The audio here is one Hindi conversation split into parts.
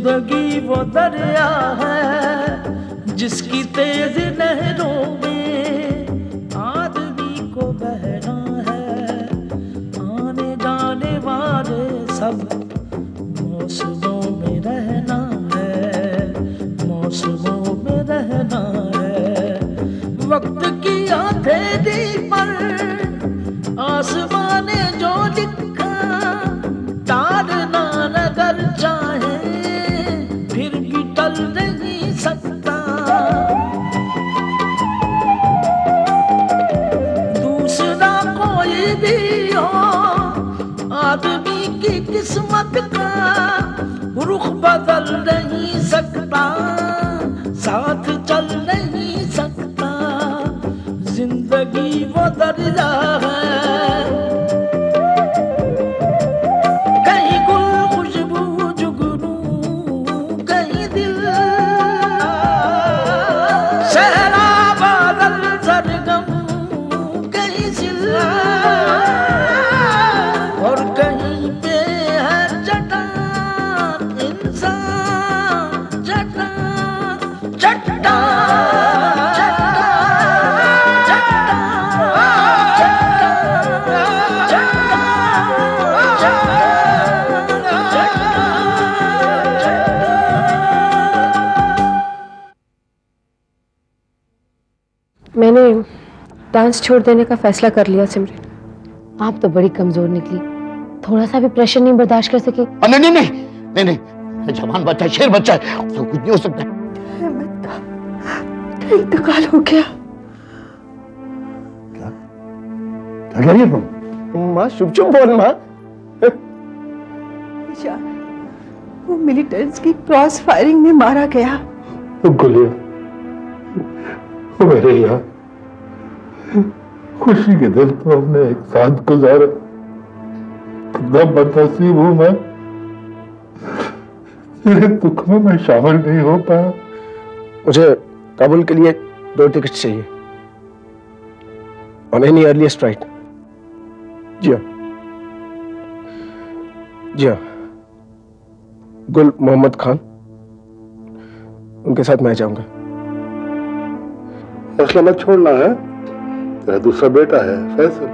जिंदगी वो दरिया है जिसकी तेज लहरों में आदमी को बहना है। आने जाने वाले सब मौसमों में रहना है, मौसमों में रहना है। वक्त की हथेली पर आसमान ने जो लिखा तारना नगर चाहे फिर भी टल नहीं सकता। दूसरा कोई भी हो आदमी की किस्मत का रुख बदल नहीं सकता, साथ चल नहीं सकता। जिंदगी वो दरिया है, कहीं गुल खुशबू जुगनू, कहीं दिल सहरा बादल सरगम, कहीं सिला और कहीं पे है चट्टान इंसान, चट्टान चट्टान। मैंने डांस छोड़ देने का फैसला कर लिया सिमरन। आप तो बड़ी कमजोर निकली, थोड़ा सा भी प्रेशर नहीं बर्दाश्त कर सके? नहीं नहीं नहीं नहीं नहीं, जवान बच्चा है, शेर बच्चा है, उसको कुछ नहीं हो सकता। इंतकाल हो गया। क्या क्या कह रही है तुम? माँ चुप चुप बोल माँ। वो मिलिटेंट्स की क्रॉस फायरिंग में मारा गया। गुलिया, मेरे यहाँ खुशी के दिन तो हमने एक साथ गुजारा, कितना बदनसीब हूं मैं, तेरे दुख में मैं शामिल नहीं हो पाया। मुझे काबुल के लिए 2 टिकट चाहिए ऑन एनी अर्लीस्ट फ्लाइट। जी हाँ, जी हाँ, गुल मोहम्मद खान, उनके साथ मैं जाऊंगा। फैसला मत छोड़ना है, तेरा दूसरा बेटा है फैसल,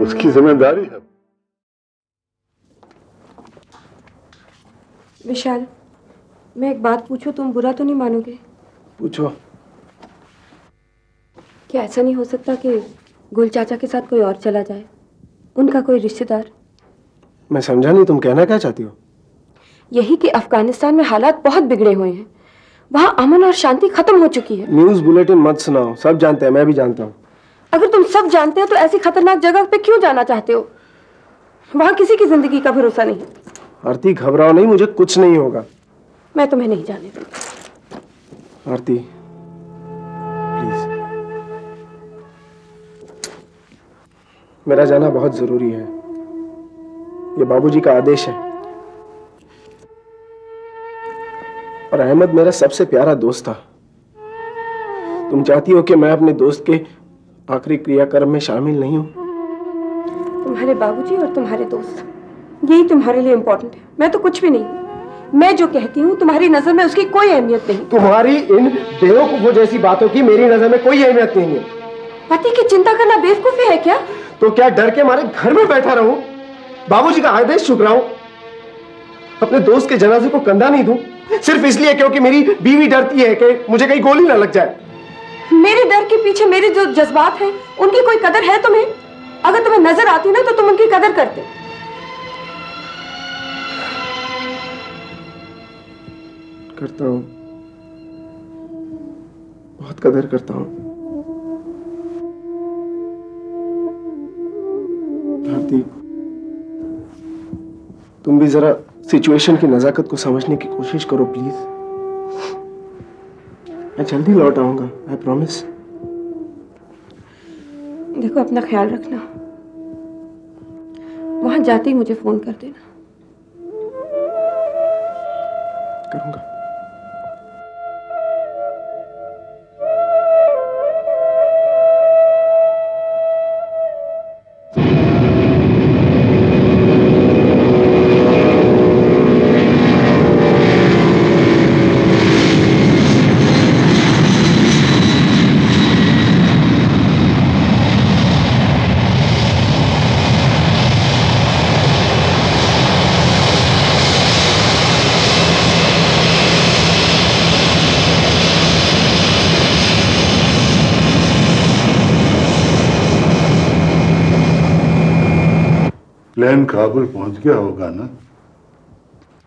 उसकी जिम्मेदारी है। विशाल, मैं एक बात पूछूं, तुम बुरा तो नहीं मानोगे? पूछो। क्या ऐसा नहीं हो सकता कि गुल चाचा के साथ कोई और चला जाए, उनका कोई रिश्तेदार? मैं समझा नहीं, तुम कहना क्या चाहती हो? यही कि अफगानिस्तान में हालात बहुत बिगड़े हुए हैं, वहाँ अमन और शांति खत्म हो चुकी है। न्यूज़ बुलेटिन मत सुनाओ, सब जानते हैं, मैं भी जानता हूँ। अगर तुम सब जानते हो तो ऐसी खतरनाक जगह पे क्यों जाना चाहते हो? वहाँ किसी की जिंदगी का भरोसा नहीं। आरती घबराओ नहीं, मुझे कुछ नहीं होगा। मैं तुम्हें नहीं जाने दूंगी। आरती प्लीज, मेरा जाना बहुत जरूरी है, ये बाबूजी का आदेश है। और अहमद मेरा सबसे प्यारा दोस्त था। तुम चाहती हो कि मैं अपने दोस्त के आखिरी क्रियाक्रम में शामिल नहीं हूं? तुम्हारे बाबूजी और तुम्हारे दोस्त, यही तुम्हारे लिए इम्पोर्टेंट है। मैं तो कुछ भी नहीं। मैं जो कहती हूँ तुम्हारी नजर में उसकी कोई अहमियत नहीं। तुम्हारी इन बेवकूफों जैसी बातों की मेरी नजर में कोई अहमियत नहीं है। पति की चिंता करना बेवकूफी है क्या? तो क्या डर के मारे घर में बैठा रहूं, बाबूजी का आदेश ठुकराऊं, अपने दोस्त के जनाजे को कंधा नहीं दूं, सिर्फ इसलिए क्योंकि मेरी बीवी डरती है कि मुझे कहीं गोली ना लग जाए? मेरे डर के पीछे मेरे जो जज्बात हैं उनकी कोई कदर है तुम्हें? अगर तुम्हें नजर आती ना तो तुम उनकी कदर करते। करता हूं, बहुत कदर करता हूं। भारती, तुम भी जरा सिचुएशन की नजाकत को समझने की कोशिश करो प्लीज। मैं जल्दी लौट आऊंगा, आई प्रॉमिस। देखो, अपना ख्याल रखना, वहां जाते ही मुझे फोन कर देना। करूंगा। प्लेन काबुल पहुंच गया होगा ना?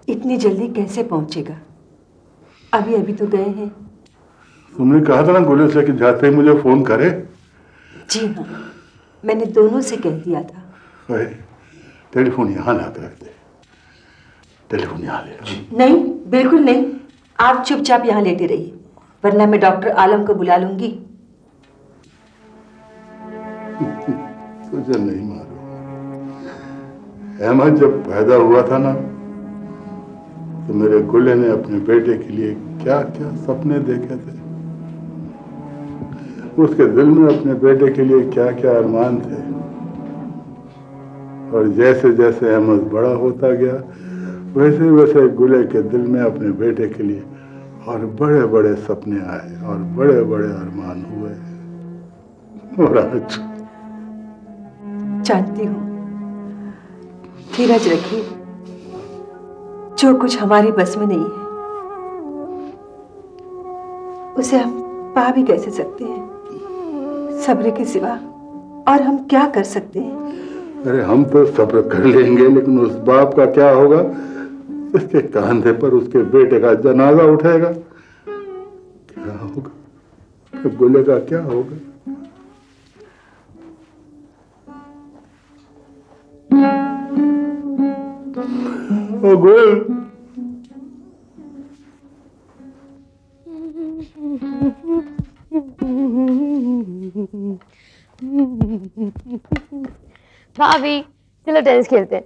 इतनी जल्दी कैसे पहुंचेगा? अभी अभी तो गए हैं। तुमने कहा था ना गुले से कि जाते ही मुझे फोन करे। जी हाँ, मैंने दोनों से कह दिया था। टेलीफोन यहाँ ला कर रख दे। टेलीफोन यहाँ ले जी। नहीं, बिल्कुल नहीं। आप चुपचाप यहाँ लेटे रहिए, वरना मैं डॉक्टर आलम को बुला लूंगी। तुझे नहीं मालूम, अहमद जब पैदा हुआ था ना, तो मेरे गुल्ले ने अपने बेटे के लिए क्या क्या सपने देखे थे। उसके दिल में अपने बेटे के लिए क्या क्या अरमान थे। और जैसे जैसे अहमद बड़ा होता गया, वैसे वैसे गुले के दिल में अपने बेटे के लिए और बड़े बड़े सपने आए और बड़े बड़े अरमान हुए। और आज जानती हूँ, धीरज रखिए। जो कुछ हमारी बस में नहीं है, उसे हम पा भी कैसे सकते हैं? सब्र के सिवा और हम क्या कर सकते हैं? अरे हम तो सब्र कर लेंगे, लेकिन उस बाप का क्या होगा? इसके कंधे पर उसके बेटे का जनाजा उठेगा। क्या होगा? गुले का क्या होगा? ओ गुल, भाभी चलो टेनिस खेलते हैं।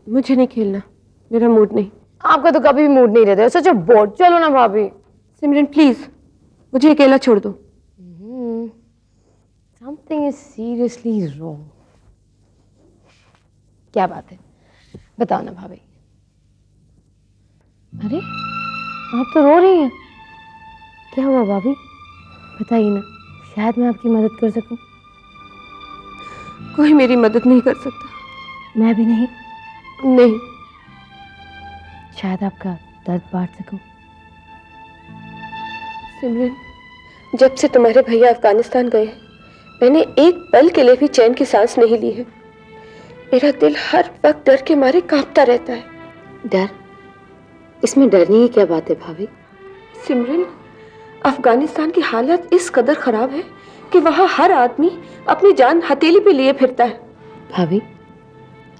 मुझे नहीं खेलना, मेरा मूड नहीं। आपका तो कभी भी मूड नहीं रहता है, सोचो बोर्ड। चलो ना भाभी। सिमरन प्लीज, मुझे अकेला छोड़ दो। Something is seriously wrong. क्या बात है, बताओ ना भाभी। अरे आप तो रो रही हैं, क्या हुआ भाभी? बताइए ना, शायद मैं आपकी मदद कर सकूं। कोई मेरी मदद नहीं कर सकता। मैं भी नहीं। नहीं। शायद आपका दर्द बांट सकूं। सिमरन, जब से तुम्हारे भैया अफगानिस्तान गए, मैंने एक पल के लिए भी चैन की सांस नहीं ली है। मेरा दिल हर वक्त डर के मारे कांपता रहता है। डर? इसमें डरने की क्या बात है भाभी? सिमरन, अफगानिस्तान की हालत इस कदर खराब है कि वहां हर आदमी अपनी जान हथेली पे लिए फिरता है। भाभी,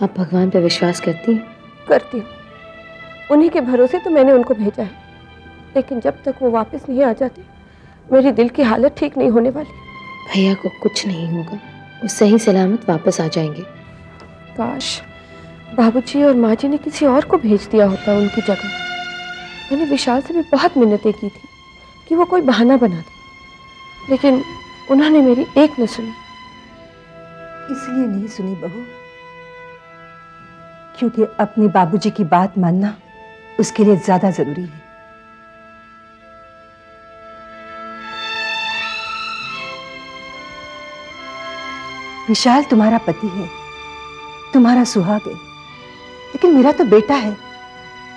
आप भगवान पे विश्वास करती हैं? करती हूँ, उन्हीं के भरोसे तो मैंने उनको भेजा है। लेकिन जब तक वो वापस नहीं आ जाते, मेरे दिल की हालत ठीक नहीं होने वाली। भैया को कुछ नहीं होगा, वो सही सलामत वापस आ जाएंगे। काश बाबूजी और माँ जी ने किसी और को भेज दिया होता उनकी जगह। मैंने विशाल से भी बहुत मिन्नतें की थी कि वो कोई बहाना बना दे, लेकिन उन्होंने मेरी एक न सुनी। इसलिए नहीं सुनी बहू, क्योंकि अपने बाबूजी की बात मानना उसके लिए ज्यादा जरूरी है। विशाल तुम्हारा पति है, तुम्हारा सुहाग है, लेकिन मेरा तो बेटा है,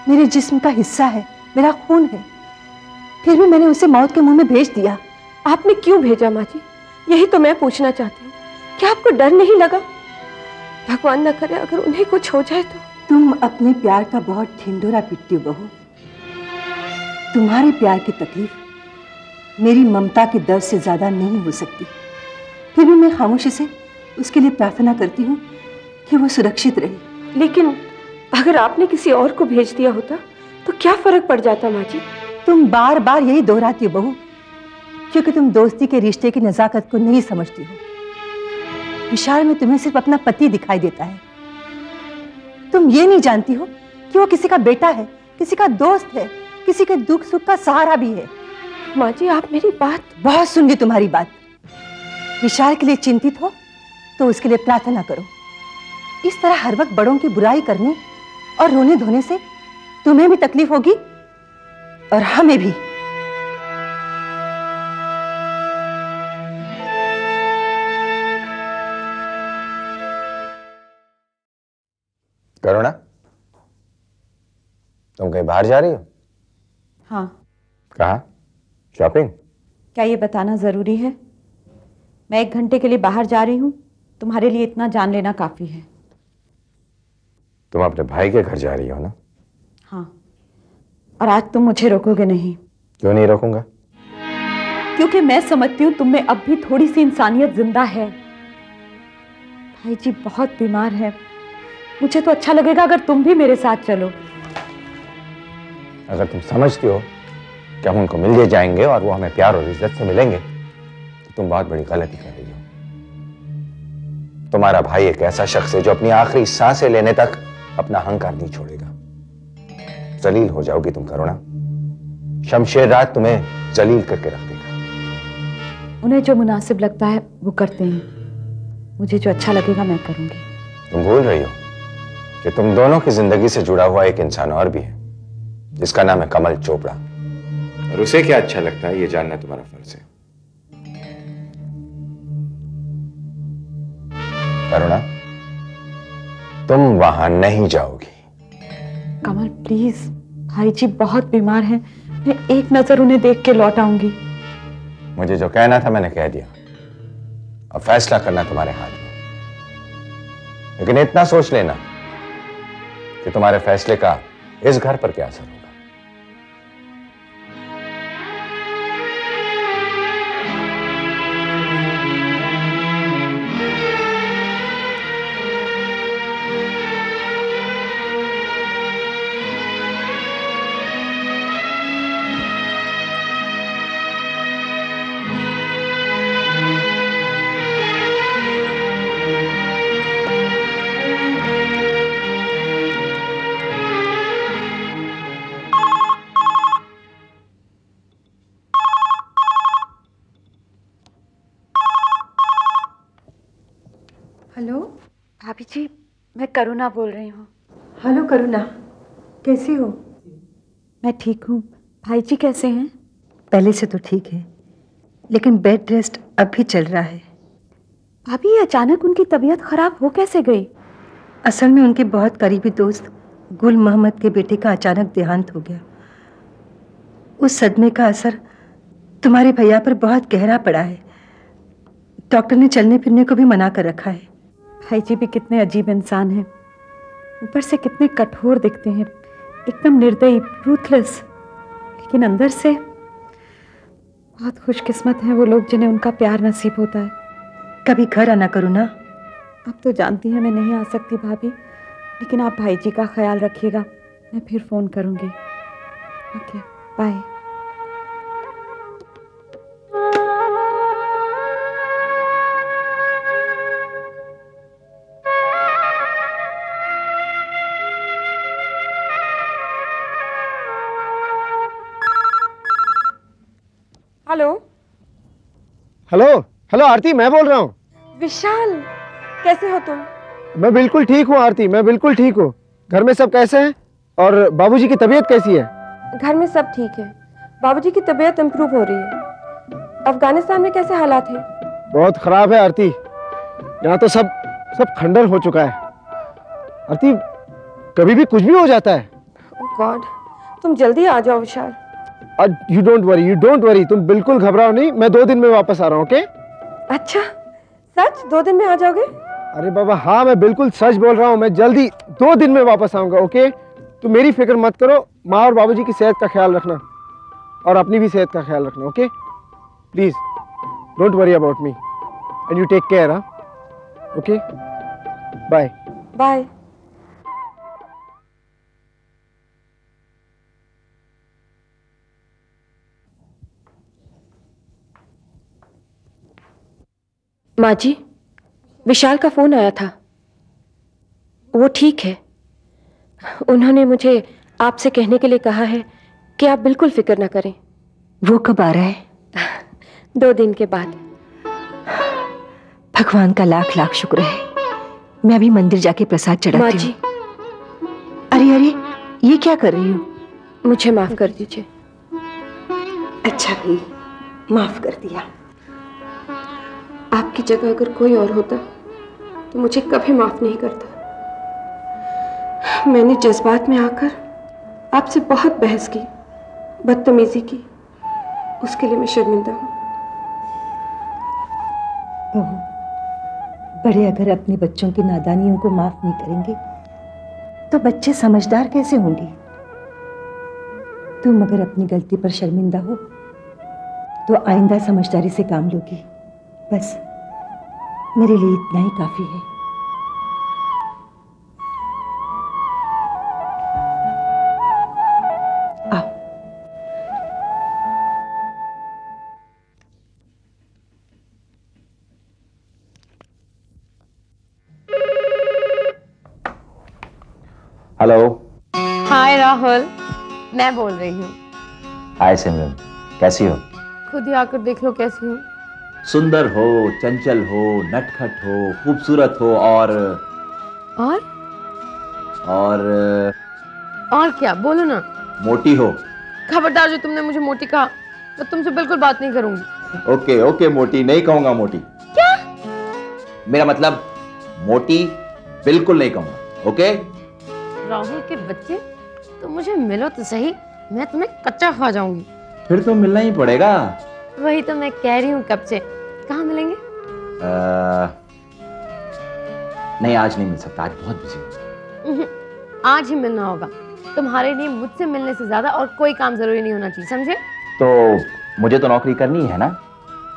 मेरे जिस्म का हिस्सा है, मेरा खून है। फिर भी मैंने उसे मौत के मुंह में भेज दिया। आपने क्यों भेजा माँ जी? यही तो मैं पूछना चाहती हूँ। क्या आपको डर नहीं लगा? भगवान न करे अगर उन्हें कुछ हो जाए तो। तुम अपने प्यार का बहुत ढिंढोरा पीटती हो बहू। तुम्हारे प्यार की तकलीफ मेरी ममता के दर्द से ज्यादा नहीं हो सकती। फिर भी मैं खामोशी से उसके लिए प्रार्थना करती हूँ कि वो सुरक्षित रहे। लेकिन अगर आपने किसी और को भेज दिया होता तो क्या फर्क पड़ जाता माँ जी? तुम बार बार यही दोहराती हो बहू, क्योंकि तुम दोस्ती के रिश्ते की नजाकत को नहीं समझती हो। विशाल में तुम्हें सिर्फ अपना पति दिखाई देता है। तुम ये नहीं जानती हो कि वो किसी का बेटा है, किसी का दोस्त है, किसी के दुख सुख का सहारा भी है। माँ जी, आप मेरी बात बहुत सुन ली तुम्हारी बात। विशाल के लिए चिंतित हो तो उसके लिए प्रार्थना करो। इस तरह हर वक्त बड़ों की बुराई करने और रोने धोने से तुम्हें भी तकलीफ होगी और हमें भी। करुणा, तुम कहीं बाहर जा रही हो? हाँ। कहाँ? शॉपिंग? क्या ये बताना जरूरी है? मैं 1 घंटे के लिए बाहर जा रही हूँ, तुम्हारे लिए इतना जान लेना काफी है। तुम अपने भाई के घर जा रही हो ना? हाँ, और आज तुम मुझे रोकोगे नहीं। क्यों नहीं रोकूंगा? क्योंकि मैं समझती हूँ तुम में अब भी थोड़ी सी इंसानियत जिंदा है। भाई जी बहुत बीमार है, मुझे तो अच्छा लगेगा अगर तुम भी मेरे साथ चलो। अगर तुम समझती हो कि हम उनको मिल जाएंगे और वो हमें प्यार और इज्जत से मिलेंगे, तो तुम बहुत बड़ी गलती कर रही हो। तुम्हारा भाई एक ऐसा शख्स है जो अपनी आखिरी सांसें लेने तक अपना अहंकार नहीं छोड़ेगा। जलील हो जाओगी तुम करुणा, शमशेर रात तुम्हें जलील करके रख देगा। उन्हें जो मुनासिब लगता है वो करते हैं, मुझे जो अच्छा लगेगा मैं करूंगी। तुम भूल रही हो कि तुम दोनों की जिंदगी से जुड़ा हुआ एक इंसान और भी है, जिसका नाम है कमल चोपड़ा, और उसे क्या अच्छा लगता है ये जानना तुम्हारा फर्ज है। करुणा, तुम वहां नहीं जाओगी। कमल प्लीज, भाई जी बहुत बीमार हैं, मैं एक नजर उन्हें देख के लौट आऊंगी। मुझे जो कहना था मैंने कह दिया, अब फैसला करना तुम्हारे हाथ में। लेकिन इतना सोच लेना कि तुम्हारे फैसले का इस घर पर क्या असर होगा। हेलो। भाभी जी, मैं करुणा बोल रही हूँ। हेलो करुणा, कैसी हो? मैं ठीक हूँ, भाई जी कैसे हैं? पहले से तो ठीक है, लेकिन बेड रेस्ट अब भी चल रहा है। भाभी, ये अचानक उनकी तबीयत खराब हो कैसे गई? असल में उनके बहुत करीबी दोस्त गुल मोहम्मद के बेटे का अचानक देहांत हो गया। उस सदमे का असर तुम्हारे भैया पर बहुत गहरा पड़ा है। डॉक्टर ने चलने फिरने को भी मना कर रखा है। भाई जी भी कितने अजीब इंसान हैं, ऊपर से कितने कठोर दिखते हैं, एकदम निर्दयी, रूथलेस, लेकिन अंदर से बहुत खुशकिस्मत हैं वो लोग जिन्हें उनका प्यार नसीब होता है। कभी घर आना करुणा। अब तो जानती हैं मैं नहीं आ सकती भाभी, लेकिन आप भाई जी का ख्याल रखिएगा, मैं फिर फोन करूंगी। Okay, bye. Hello. Hello hello Aarti, मैं बोल रहा हूँ। विशाल, कैसे हो तुम? मैं बिल्कुल ठीक हूँ आरती, मैं बिल्कुल ठीक हूँ। घर में सब कैसे हैं? और बाबूजी की तबीयत कैसी है? घर में सब ठीक है। बाबूजी की तबीयत इम्प्रूव हो रही है। अफगानिस्तान में कैसे हालात हैं? बहुत खराब है आरती, यहाँ तो सब खंडर हो चुका है। आरती, कभी भी कुछ भी हो जाता है। ओह गॉड, तुम जल्दी आ जाओ विशाल। यू डोंट वरी, तुम बिल्कुल घबराओ नहीं, मैं 2 दिन में वापस आ रहा हूँ। ओके? अच्छा, सच 2 दिन में आ जाओगे? अरे बाबा हाँ, मैं बिल्कुल सच बोल रहा हूँ, मैं जल्दी 2 दिन में वापस आऊंगा। ओके? तुम मेरी फिक्र मत करो, माँ और बाबूजी की सेहत का ख्याल रखना और अपनी भी सेहत का ख्याल रखना। Okay? Please don't worry about me and you take care. Okay, bye bye. माँ जी, विशाल का फोन आया था। वो ठीक है। उन्होंने मुझे आपसे कहने के लिए कहा है कि आप बिल्कुल फिक्र ना करें। वो कब आ रहा है? 2 दिन के बाद। भगवान का लाख लाख शुक्र है। मैं अभी मंदिर जाके प्रसाद माँ चढ़ाती जी, हूँ। अरे ये क्या कर रही हो? मुझे माफ कर दीजिए। अच्छा भी माफ कर दिया। आपकी जगह अगर कोई और होता तो मुझे कभी माफ नहीं करता। मैंने जज्बात में आकर आपसे बहुत बहस की, बदतमीजी की, उसके लिए मैं शर्मिंदा हूँ। बड़े अगर अपने बच्चों की नादानियों को माफ नहीं करेंगे तो बच्चे समझदार कैसे होंगे? तुम अगर अपनी गलती पर शर्मिंदा हो तो आइंदा समझदारी से काम लोगी। बस मेरे लिए इतना ही काफी है। आओ। हेलो। हाय राहुल, मैं बोल रही हूँ। हाय सिमरन, कैसी हो? खुद ही आकर देख लो कैसी हूँ। सुंदर हो, चंचल हो, नटखट हो, खूबसूरत हो और क्या? बोलो ना। मोटी हो। खबरदार, जो तुमने मुझे मोटी कहा मैं तुमसे बिल्कुल बात नहीं करूंगी। ओके ओके, मोटी नहीं कहूंगा। मोटी क्या? मेरा मतलब मोटी बिल्कुल नहीं कहूंगा। ओके? राहुल के बच्चे, तुम मुझे मिलो तो सही, मैं तुम्हें कच्चा खा जाऊंगी। फिर तो मिलना ही पड़ेगा। वही तो मैं कह रही हूँ कब से। कहाँ मिलेंगे? नहीं, आज नहीं मिल सकता, आज बहुत बिजी हूँ। आज ही मिलना होगा। तुम्हारे लिए मुझसे मिलने से ज्यादा और कोई काम जरूरी नहीं होना चाहिए, समझे? तो मुझे तो नौकरी करनी है ना,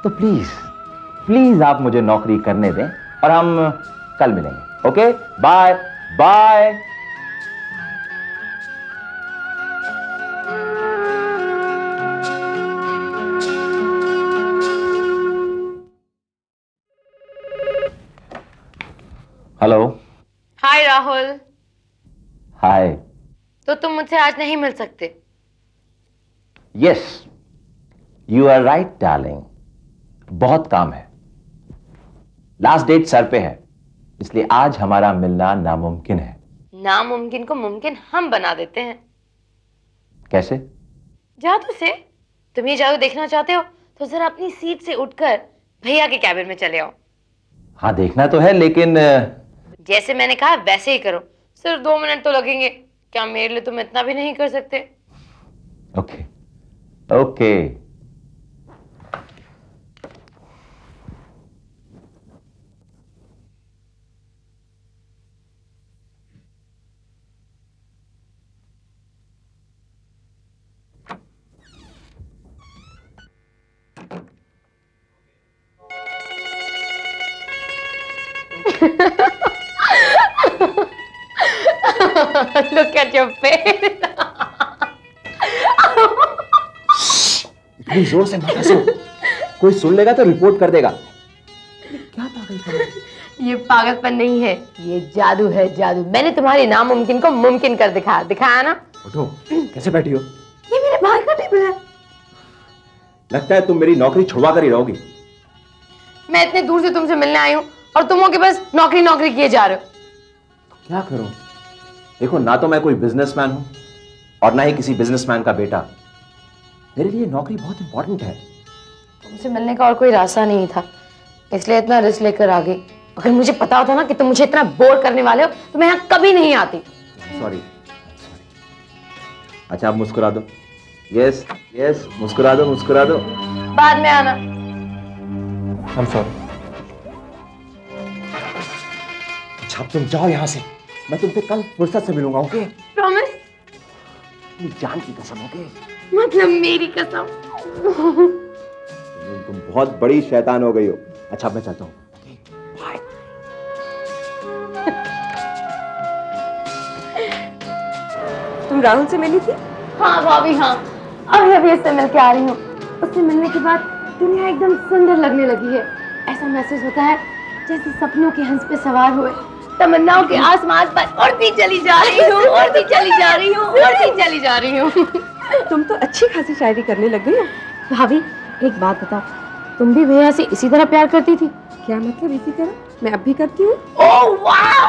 तो प्लीज प्लीज आप मुझे नौकरी करने दें और हम कल मिलेंगे। Okay, bye bye. Hello. Hi Rahul. Hi. तो तुम मुझसे आज नहीं मिल सकते? Yes, you are right darling, बहुत काम है, लास्ट डेट सर पे है, इसलिए आज हमारा मिलना नामुमकिन है। नामुमकिन को मुमकिन हम बना देते हैं। कैसे? जादू से। तुम ये जादू देखना चाहते हो तो जरा अपनी सीट से उठकर भैया के कैबिन में चले आओ। हाँ, देखना तो है, लेकिन जैसे मैंने कहा वैसे ही करो। सिर्फ 2 मिनट तो लगेंगे। क्या मेरे लिए तुम इतना भी नहीं कर सकते? Okay okay. Look at your face. इतनी जोर से मत हंसो, कोई सुन लेगा तो रिपोर्ट कर देगा। क्या पागलपन है? ये पागलपन नहीं है, ये जादू है, जादू। मैंने तुम्हारे नामुमकिन को मुमकिन कर दिखाया ना। उठो, कैसे बैठी हो? ये मेरे भाई का टेबल है। लगता है तुम मेरी नौकरी छुड़वा कर ही रहोगी। मैं इतने दूर से तुमसे मिलने आई हूँ और तुम हो के बस नौकरी नौकरी किए जा रहे हो। क्या करूं? देखो, ना तो मैं कोई बिजनेसमैन हूं और ना ही किसी बिजनेसमैन का बेटा। मेरे लिए नौकरी बहुत इंपॉर्टेंट है। तुमसे मिलने का और कोई रास्ता नहीं था, इसलिए इतना रिस्क लेकर आ गई। अगर मुझे पता होता ना कि तुम मुझे इतना बोर करने वाले हो तो मैं यहाँ कभी नहीं आती। सॉरी। अच्छा, आप मुस्कुरा दो। यस यस, मुस्कुरा दो, मुस्कुरा दो। बाद में आना। I'm sorry। अच्छा, तुम जाओ यहाँ से, मैं तुमसे कल फुर्सत से मिलूंगा। ओके? प्रॉमिस? अपनी जान की कसम। ओके? मतलब मेरी कसम। तुम बहुत बड़ी शैतान हो गई हो। अच्छा, मैं चलता हूँ। Okay, bye. तुम राहुल से मिली थी? हाँ भाभी, हाँ, अभी इससे मिल के आ रही हूँ। उससे मिलने के बाद दुनिया एकदम सुंदर लगने लगी है। ऐसा महसूस होता है जैसे सपनों के हंस पे सवार हुए तमन्नाओं के आसमान पर उड़ती चली जा रही हूँ, उड़ती चली जा रही हूँ, उड़ती चली जा रही हूँ। तुम तो अच्छी खासी शायरी करने लग गई हो। भाभी, एक बात बताओ, तुम भी भैया से इसी तरह प्यार करती थी? क्या मतलब इसी तरह? मैं अब भी करती हूँ। Oh wow,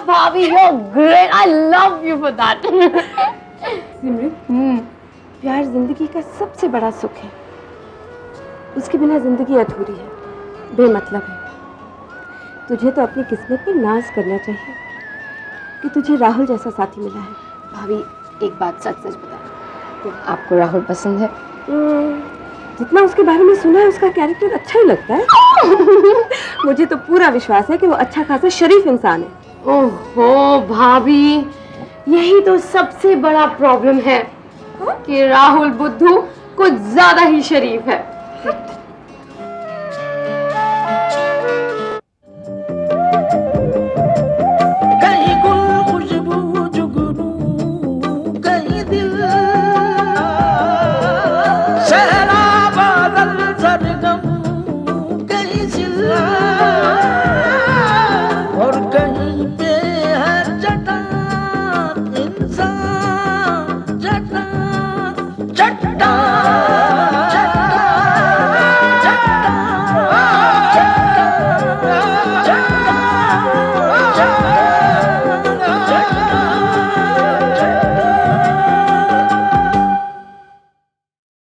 भाभी, you're great. I love you for that. सिमरन, प्यार जिंदगी का सबसे बड़ा सुख है। उसके बिना जिंदगी अधूरी है, बेमतलब है। तुझे तो अपनी किस्मत पर नाज करना चाहिए कि तुझे राहुल जैसा साथी मिला है। भाभी, एक बात सच सच बता, तो आपको राहुल पसंद है? जितना उसके बारे में सुना है उसका कैरेक्टर अच्छा ही लगता है। मुझे तो पूरा विश्वास है कि वो अच्छा खासा शरीफ इंसान है। ओहो भाभी, यही तो सबसे बड़ा प्रॉब्लम है कि राहुल बुद्धू कुछ ज्यादा ही शरीफ है। कहीं गुल खुशबू जुगनू, कहीं दिल सहरा बादल सरगम, कहीं सिला और कहीं पे है जटा इंसान, जटा जटा जटा